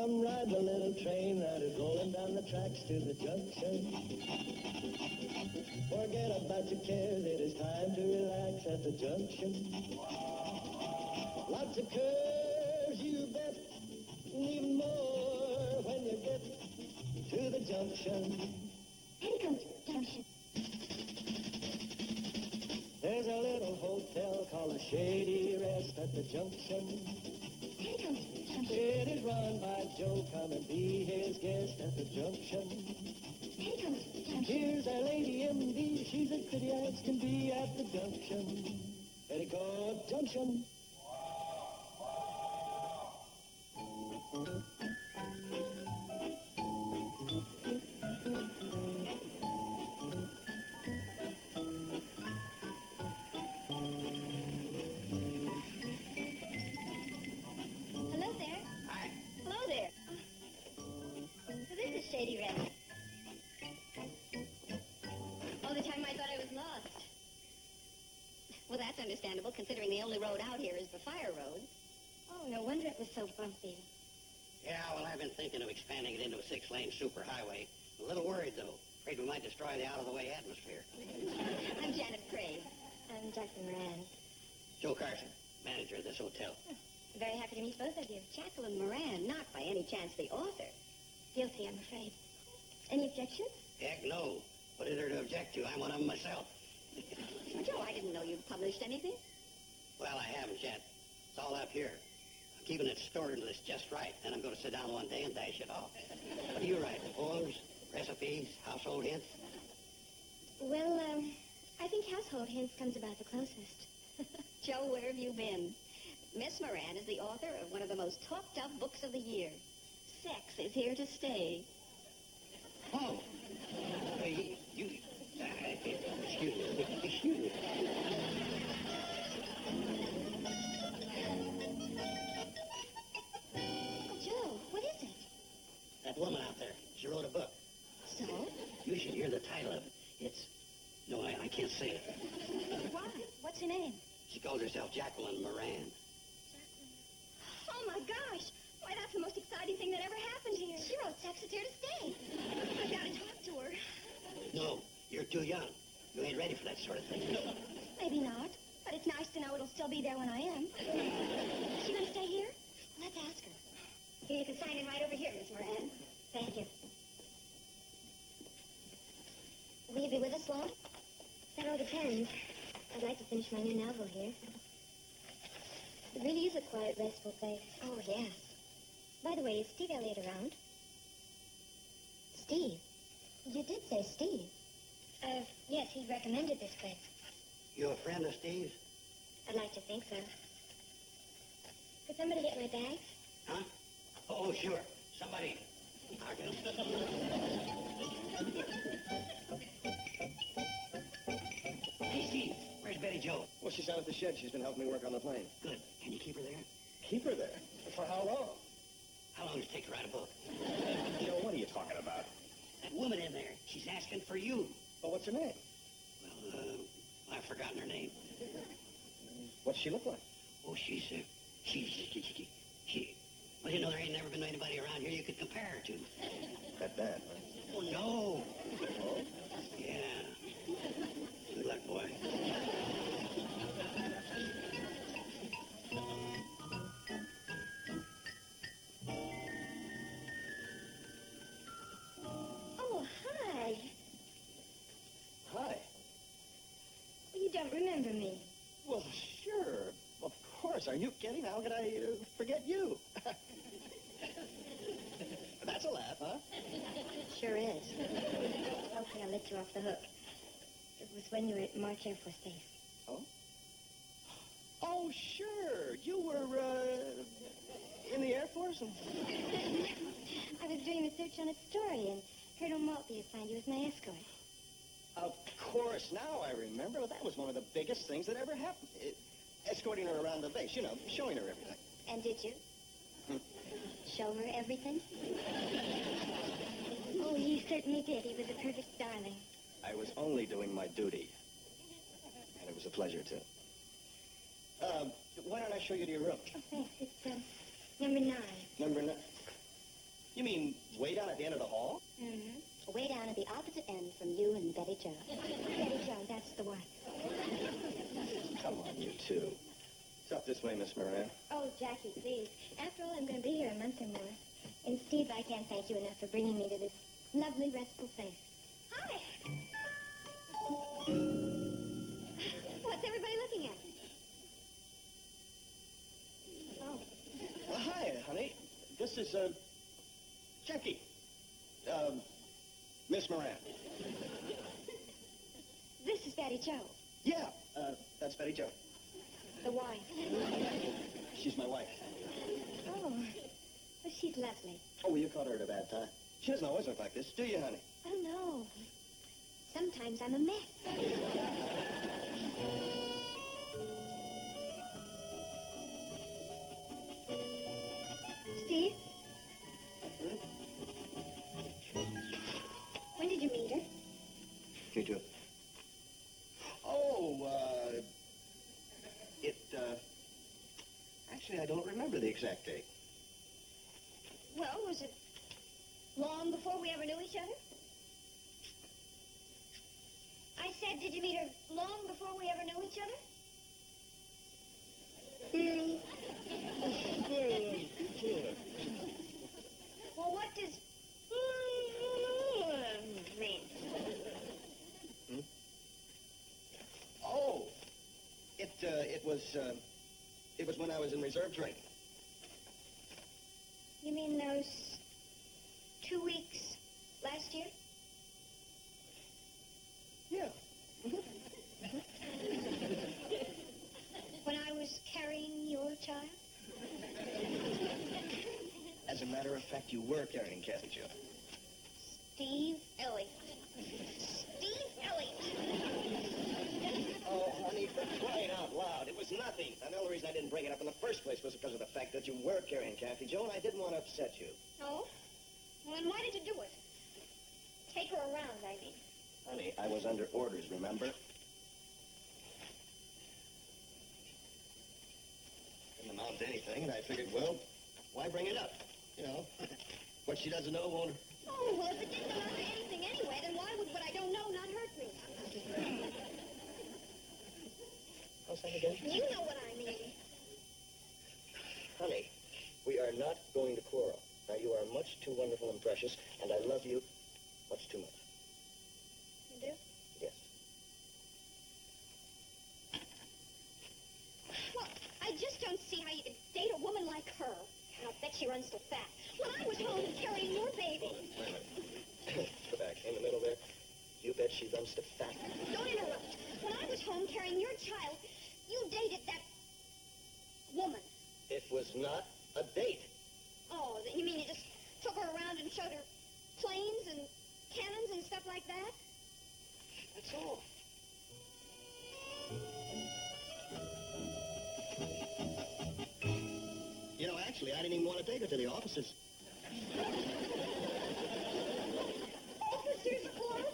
Come ride the little train that is rolling down the tracks to the junction. Forget about your cares, it is time to relax at the junction. Lots of curves, you bet, and even more when you get to the junction. Petticoat Junction. There's a little hotel called the Shady Rest at the junction. Petticoat Junction. It is run by Joe. Come and be his guest at the junction. Petticoat Junction. Here's our lady M.D. She's as pretty as can be at the junction. Petticoat Junction. Hello there. Hi. Hello there. So this is Shady Rest. All the time I thought I was lost. Well, that's understandable, considering the only road out here is the fire road. Oh, no wonder it was so bumpy. Yeah, well, I've been thinking of expanding it into a 6-lane superhighway. A little worried, though. Afraid we might destroy the out-of-the-way atmosphere. I'm Janet Craig. I'm Jacqueline Moran. Joe Carson, manager of this hotel. Very happy to meet both of you. Jacqueline Moran, not by any chance the author. Guilty, I'm afraid. Any objections? Heck, no. What is there to object to? I'm one of them myself. Joe, I didn't know you'd published anything. Well, I haven't yet. It's all up here. I'm keeping it stored into this just right. Then I'm going to sit down one day and dash it off. What do you write? Poems, recipes, household hints? Well, I think household hints comes about the closest. Joe, where have you been? Miss Moran is the author of one of the most talked of books of the year. Sex is here to stay. Oh. You excuse me. Excuse me. Oh, Joe, what is it? That woman out there, she wrote a book. So? You should hear the title of it. It's... No, I can't say it. Why? What's her name? She calls herself Jacqueline Moran. Oh, my gosh. Why, that's the most exciting thing that ever happened here. She wrote Sex is here to stay. I've got to talk to her. No, you're too young. You ain't ready for that sort of thing. Maybe not, but it's nice to know it'll still be there when I am. Is she going to stay here? Let's ask her. Here, you can sign in right over here, Miss Moran. Thank you. Will you be with us long? That all depends. I'd like to finish my new novel here. It really is a quiet, restful place. Oh, yes. By the way, is Steve Elliott around? Steve? You did say Steve. Yes, he recommended this place. You a friend of Steve's? I'd like to think so. Could somebody get my bags? Huh? Oh, sure. Somebody. I'll get 'em. Hey, Steve. Where's Betty Jo? Well, she's out at the shed. She's been helping me work on the plane. Good. Can you keep her there? Keep her there? For how long? How long does it take to write a book? Joe, what are you talking about? That woman in there, she's asking for you. Well, what's her name? Well, I've forgotten her name. What's she look like? Oh, she... Well, you know, there ain't never been anybody around here you could compare her to. That bad, huh? Oh, no. Oh? Yeah. Good luck, boy. Oh, hi. Hi. Well, you don't remember me. Well, sure. Of course. Are you kidding? How could I forget you? That's a laugh, huh? Sure is. Okay, I'll let you off the hook. It was when you were at March Air Force Base. Oh? Oh, sure. You were, in the Air Force? And... I was doing research on a story, and Colonel Maltby assigned you as my escort. Of course. Now I remember. Well, that was one of the biggest things that ever happened. Escorting her around the base, you know, showing her everything. And did you? Show her everything? Oh, you certainly did. He was a perfect darling. I was only doing my duty. And it was a pleasure, too. Why don't I show you to your room? Oh, thanks. It's, number 9. Number 9. You mean way down at the end of the hall? Mm-hmm. Way down at the opposite end from you and Betty Jo. Betty Jo, that's the one. Come on, you two. It's up this way, Miss Moran. Oh, Jackie, please. After all, I'm going to be here a month or more. And, Steve, I can't thank you enough for bringing me to this lovely, restful place. Hi. What's everybody looking at? Oh. Well, hi, honey. This is, Jackie. Miss Moran. This is Betty Jo, Yeah, that's Betty Jo. the wife. She's my wife. Oh, well, she's lovely. Oh, well, you caught her at a bad time. She doesn't always look like this, do you, honey? Oh, no. Sometimes I'm a mess. Steve? When did you meet her? Me too. Oh, actually, I don't remember the exact date. Well, was it long before we ever knew each other? I said, did you meet her long before we ever knew each other? Well, what does mean? Oh, it was when I was in reserve training. You mean those 2 weeks last year? Yeah. When I was carrying your child? As a matter of fact, you were carrying Kathy Jo. Steve Elliott. Steve Elliott! Oh, honey, for crying out loud. It was nothing. And the only reason I didn't bring it up in the first place was because of the fact that you were carrying Kathy Jo, and I didn't want to upset you. Oh? Well, then why did you do it? Take her around, I mean. Honey, I was under orders, remember? Didn't amount to anything, and I figured, well, why bring it up? You know, what she doesn't know won't... Oh, well, if it didn't amount to anything anyway, then why would what I don't know not hurt me? How's that again? You know what I mean. Honey, we are not going to quarrel. Now, you are much too wonderful and precious, and I love you much too much. You do? Yes. Well, I just don't see how you could date a woman like her. And I'll bet she runs so fat. When I was home carrying your baby. Wait a minute. Go back. In the middle there. You bet she runs to fat. Don't interrupt. When I was home carrying your child, you dated that woman. It was not a date. Oh, you mean you just took her around and showed her planes and cannons and stuff like that? That's all. You know, actually, I didn't even want to take her to the offices. Officers Club?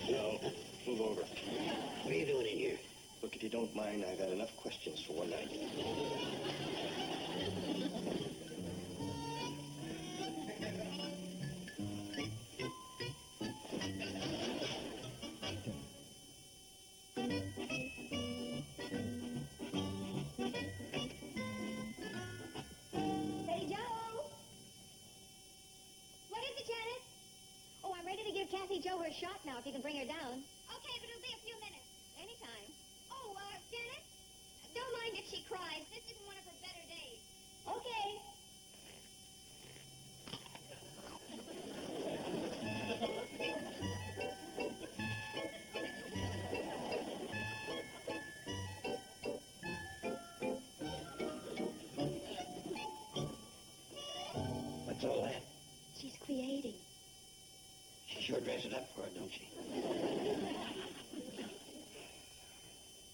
No, move over. What are you doing in here? Look, if you don't mind, I've had enough questions for one night. Betty Jo? What is it, Janet? Oh, I'm ready to give Kathy Jo her shot now, if you can bring her down. Okay, but it'll be a few minutes. Anytime. Oh, Janet? Don't mind if she cries. This isn't one of her better days. Okay. What's all that? She's creating. She sure dresses up for it, don't she?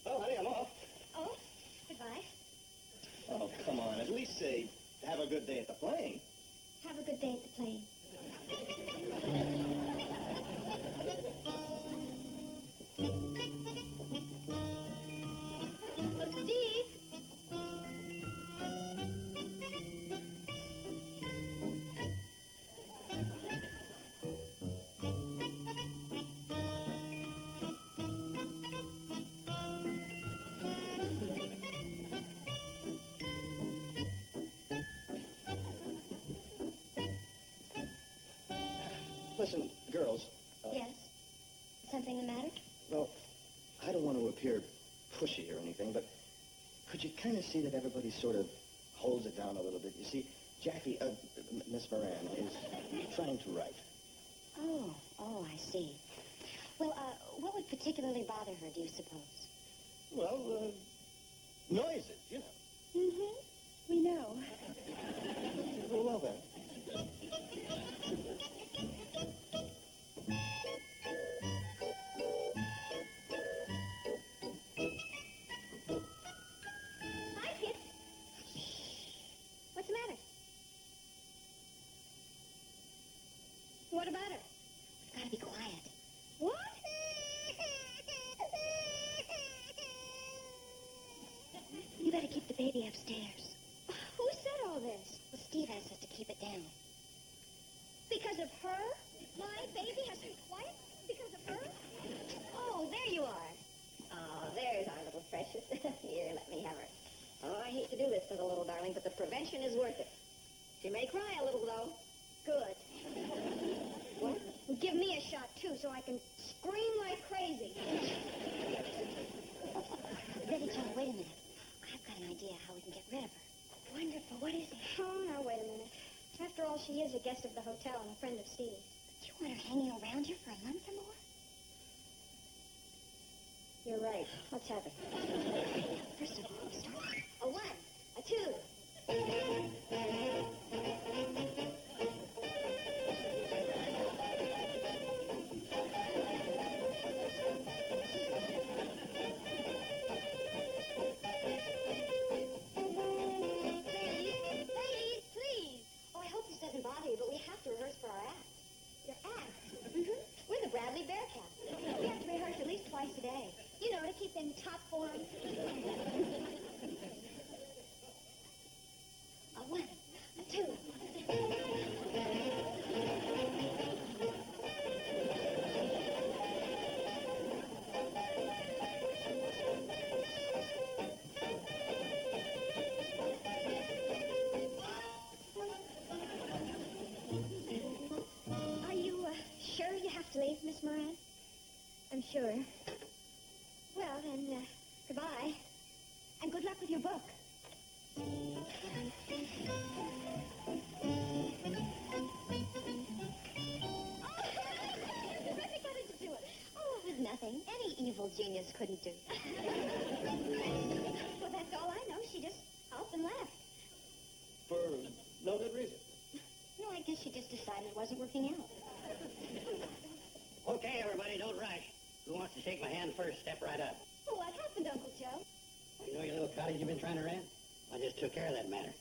Oh, honey, I'm off. Oh, goodbye. Oh, come on. At least say, have a good day at the playing. Have a good day at the plane. Listen, girls. Yes? Something the matter? Well, I don't want to appear pushy or anything, but could you kind of see that everybody sort of holds it down a little bit? You see, Jackie, Miss Moran, is trying to write. Oh, I see. Well, what would particularly bother her, do you suppose? Well, noises, you know. Mm-hmm. We know. Well, then. Hi, kid. What's the matter? What about her? We've got to be quiet. What? You better keep the baby upstairs. Who said all this? Well, Steve asked us to keep it down. Because of her? My baby has to be quiet? Because of her? Oh, there you are. Oh, there's our little precious. Here, let me have her. Oh, I hate to do this to the little darling, but the prevention is worth it. She may cry a little, though. Good. What? Well, give me a shot, too, so I can scream like crazy. Betty Jo, wait a minute. I've got an idea how we can get rid of her. Wonderful. What is it? Oh, now, wait a minute. After all, she is a guest of the hotel and a friend of Steve. You want her hanging around here for a month or more? You're right. Let's have it. First of all, start. A 1, a 2. Ladies, please. Oh, I hope this doesn't bother you, but we have to rehearse for our act. Your act. Mm-hmm. We're the Bradley Bearcats. We have to rehearse at least twice a day. You know, to keep in top form. A 1, a 2. Are you sure you have to leave, Miss Moran? I'm sure. Well, then, goodbye. And good luck with your book. How did you do it? Oh, it was nothing. Any evil genius couldn't do that. Well, that's all I know. She just helped and left. For no good reason. No, I guess she just decided it wasn't working out. Okay, everybody, don't rush. Who wants to shake my hand first? Step right up. Oh, what happened, Uncle Joe? You know your little cottage you've been trying to rent? I just took care of that matter.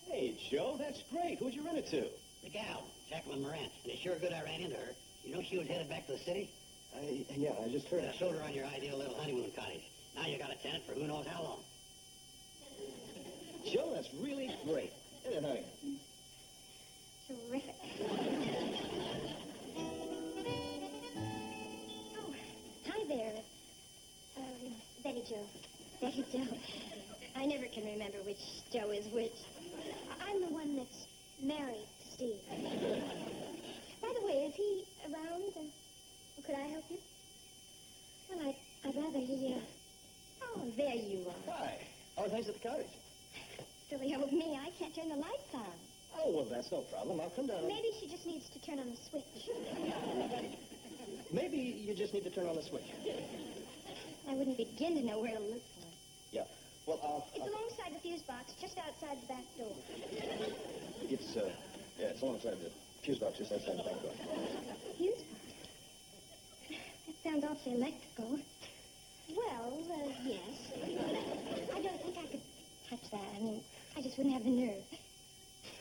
Hey, Joe, that's great. Who'd you rent it to? The gal, Jacqueline Moran. And it's sure good I ran into her. You know she was headed back to the city? Yeah, I just heard. I sold her on your ideal little honeymoon cottage. Now you got a tenant for who knows how long. Joe, that's really great. Isn't it, honey? Terrific. Oh, hi there. Betty Jo. Betty Jo. I never can remember which Joe is which. I'm the one that's married to Steve. By the way, is he around? Could I help you? Well, I'd rather he, Oh, there you are. Hi. How are things at the cottage? Silly old me, I can't turn the lights on. Oh, well, that's no problem. I'll come down. Maybe she just needs to turn on the switch. Maybe you just need to turn on the switch. I wouldn't begin to know where to look for it. Yeah. Well, It's alongside the fuse box, just outside the back door. It's alongside the fuse box just outside the back door. Fuse box? That sounds awfully electrical. Well, yes. I don't think I could touch that. I mean, I just wouldn't have the nerve.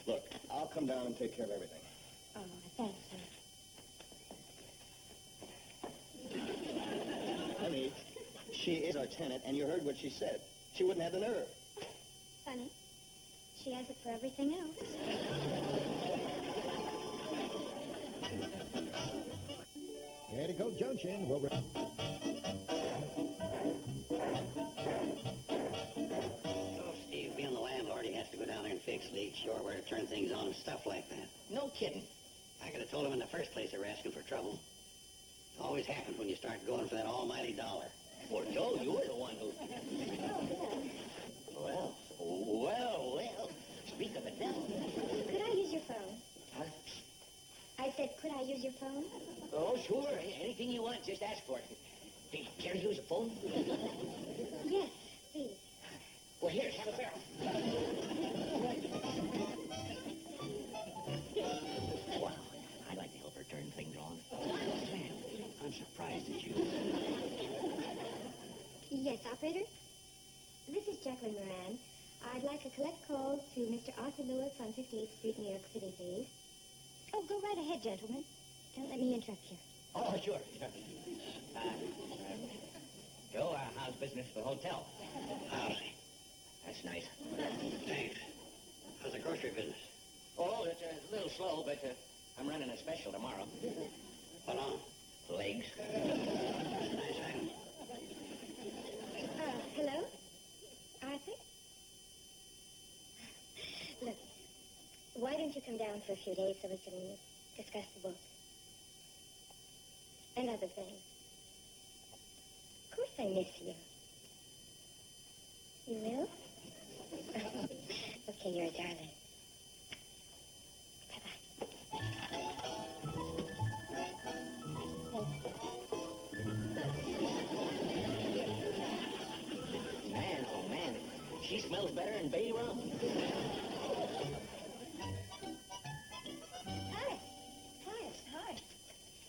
Look, I'll come down and take care of everything. Oh, thanks, sir. Honey, she is our tenant, and you heard what she said. She wouldn't have the nerve. Funny. She has it for everything else. Petticoat Junction will... Oh, Steve, being the landlord, he has to go down there and fix leaks, show her where to turn things on and stuff like that. No kidding. I could have told them in the first place they were asking for trouble. It always happens when you start going for that almighty dollar. Well, Joe, you were the one who... Well, speak of the devil. Could I use your phone? Huh? I said, could I use your phone? Oh, sure. Anything you want, just ask for it. Do you care to use a phone? Yes, please. Well, here, have a barrel. Wow, I'd like to help her turn things on. Man, I'm surprised at you. Yes, operator? This is Jacqueline Moran. I'd like to collect calls to Mr. Arthur Lewis on 58th Street, New York City, please. Oh, go right ahead, gentlemen. Don't let me interrupt you. Oh, sure. Joe, how's business at the hotel? Lousy. That's nice. Thanks. How's the grocery business? Oh, it's a little slow, but I'm running a special tomorrow. What on? Legs. Nice item. Hello? Arthur? Look, why don't you come down for a few days so we can discuss the book? And other things. Of course I miss you. You will? Okay, you're a darling. Man, oh man, she smells better than baby rum. Hi.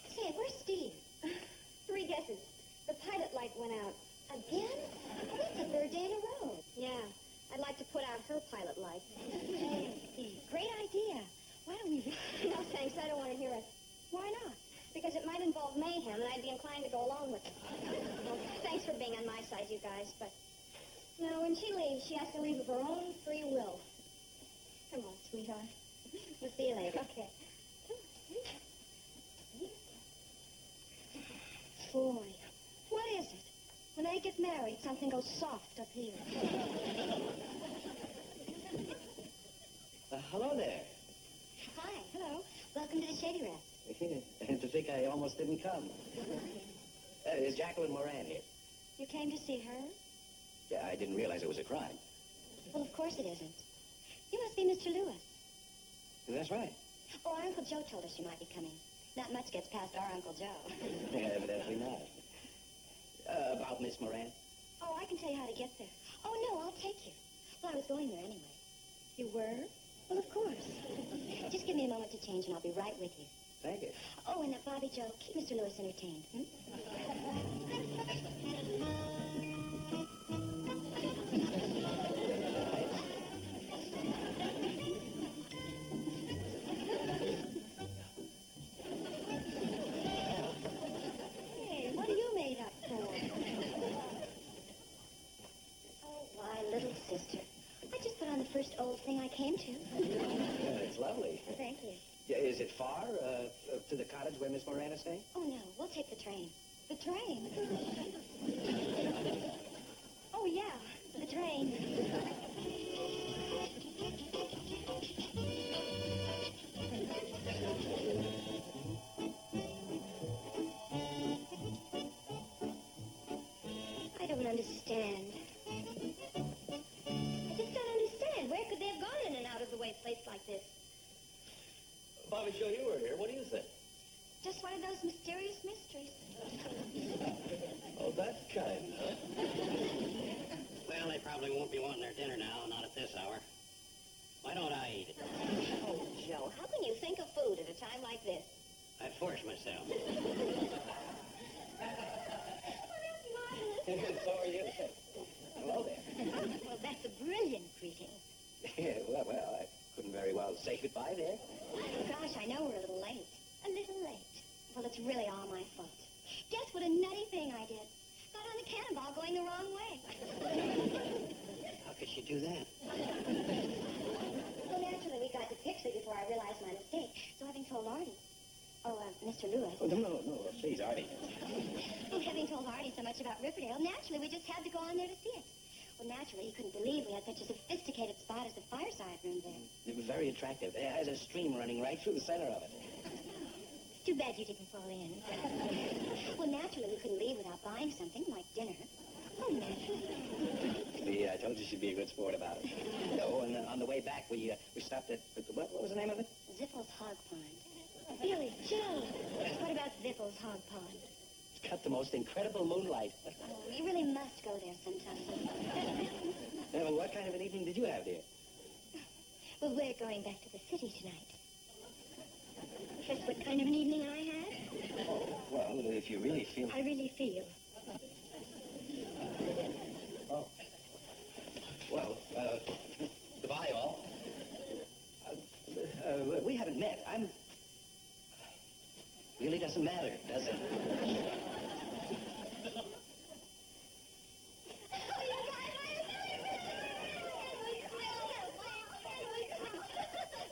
Say, where's Steve? 3 guesses. The pilot light went out. Again? Well, that's the 3rd day in a row. Yeah, I'd like to put out her pilot light. Great idea. Why don't we... No, thanks. I don't want to hear it. Why not? Because it might involve mayhem, and I'd be inclined to go along with it. Well, thanks for being on my side, you guys, but... You know, when she leaves, she has to leave of her own free will. Come on, sweetheart. We'll see you later. Okay. Boy, what is it? When they get married, something goes soft up here. Hello there. Hi. Hello. Welcome to the Shady Rest. To think I almost didn't come. Is Jacqueline Moran here? You came to see her? Yeah, I didn't realize it was a crime. Well, of course it isn't. You must be Mr. Lewis. That's right. Oh, our Uncle Joe told us you might be coming. Not much gets past our Uncle Joe. Evidently not. About Miss Moran? Oh, I can tell you how to get there. Oh, no, I'll take you. Well, I was going there anyway. You were? Well, of course. Just give me a moment to change, and I'll be right with you. Thank you. Oh, and Bobby Joe, keep Mr. Lewis entertained. Hey, what are you made up for? Oh, why, little sister. I just put on the first old thing I came to. Yeah, it's lovely. Thank you. Yeah, is it far to the cottage where Miss Moran is staying? Oh, no, we'll take the train. The train. Oh, yeah, the train. I don't understand. I just don't understand. Where could they have gone in and out of the way place like this? Bobby Joe, you were here. What do you think? Just one of those mysterious mysteries. Oh, that kind, huh? Well, they probably won't be wanting their dinner now, not at this hour. Why don't I eat it? Oh, Joe, how can you think of food at a time like this? I force myself. So are you. Hello there. Well, that's a brilliant greeting. Yeah, well, I couldn't very well say goodbye there. Gosh, I know we're a little late. A little late. Well, it's really all my fault. Guess what a nutty thing I did. Got on the cannonball going the wrong way. How could she do that? Well, naturally, we got to picture before I realized my mistake. So having told Artie... Mr. Lewis. Oh, no, please, Artie. Well, having told Artie so much about Riverdale, naturally, we just had to go on there to see it. Well, naturally, he couldn't believe we had such a sophisticated spot as the fireside room there. It was very attractive. It has a stream running right through the center of it. Too bad you didn't fall in. Well, naturally, we couldn't leave without buying something like dinner. Oh, naturally. See, I told you she'd be a good sport about it. Oh, and on the way back, we stopped at, what was the name of it? Zippel's Hog Pond. Billy, Joe, what about Zippel's Hog Pond? It's got the most incredible moonlight. Oh, you really must go there sometime. Well, what kind of an evening did you have, dear? Well, we're going back to the city tonight. Guess what kind of an evening I had? Oh, well, if you really feel... I really feel. Oh. Well, goodbye, all. We haven't met. Really doesn't matter, does it?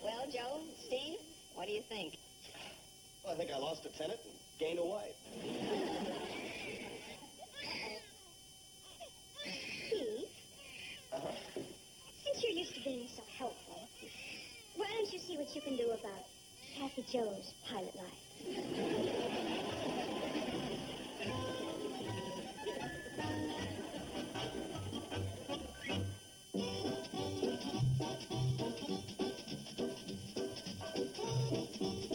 Well, Joe, Steve, what do you think? Well, I think I lost a tenant and gained a wife. Steve, since you're used to being so helpful, why don't you see what you can do about Kathy Joe's pilot life?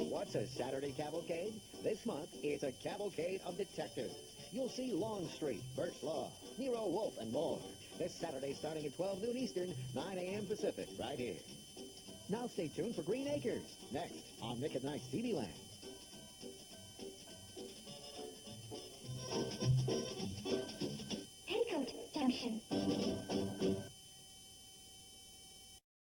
What's a Saturday cavalcade? This month, it's a cavalcade of detectives. You'll see Longstreet, Birch Law, Nero Wolfe, and more. This Saturday starting at 12 noon Eastern, 9 a.m. Pacific, right here. Now stay tuned for Green Acres, next on Nick at Night's TV Land.